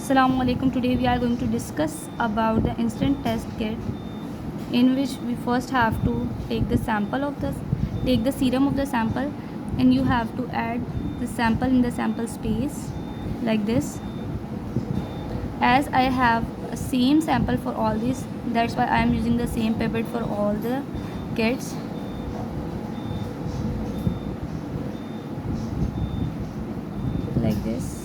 Assalamu alaikum. Today we are going to discuss about the instant test kit, in which we first have to take the serum of the sample, and you have to add the sample in the sample space like this. As I have a same sample for all these, that's why I am using the same pipette for all the kits. Like this.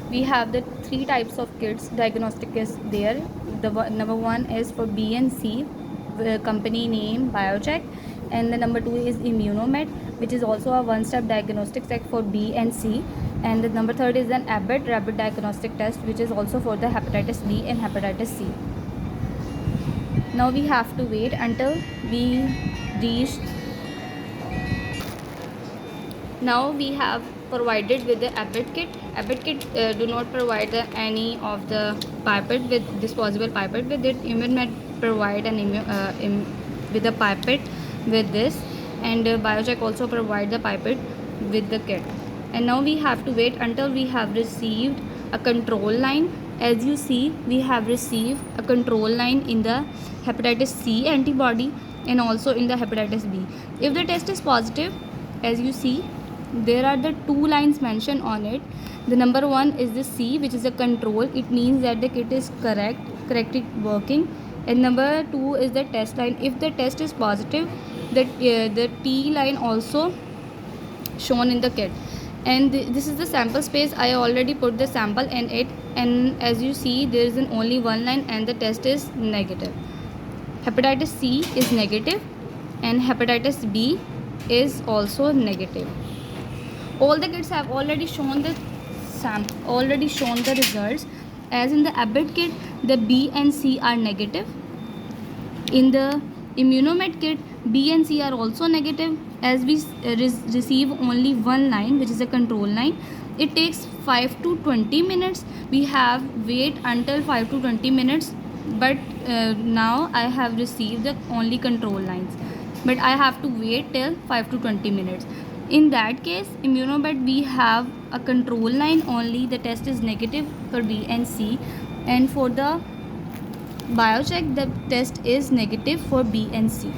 We have the three types of kits diagnostic is there. Number one is for B and C, company name BioCheck, and the number two is Immunomed, which is also a one-step diagnostic check for B and C, and the number third is an Abbott rapid diagnostic test, which is also for the hepatitis B and hepatitis C. Now we have to wait until we reach. Now we have provided with the Abbott kit. Abbott kit do not provide any of the pipette with disposable pipette with it. Immunomed provide with a pipette with this, and BioCheck also provide the pipette with the kit. And now we have to wait until we have received a control line. As you see, we have received a control line in the hepatitis C antibody and also in the hepatitis B. If the test is positive, as you see, there are the two lines mentioned on it. The number one is the C, which is a control. It means that the kit is correctly working. And number two is the test line. If the test is positive, the T line also shown in the kit. And this is the sample space. I already put the sample in it, and as you see, there is only one line and the test is negative. Hepatitis C is negative and hepatitis B is also negative. All the kits have already shown the results. As in the Abbott kit, the B and C are negative. In the Immunomed kit, B and C are also negative. As we receive only one line, which is a control line, it takes 5 to 20 minutes. We have wait until 5 to 20 minutes, but now I have received the only control lines, but I have to wait till 5 to 20 minutes. In that case, Immunomed, we have a control line only. The test is negative for B and C, and for the BioCheck, the test is negative for B and C.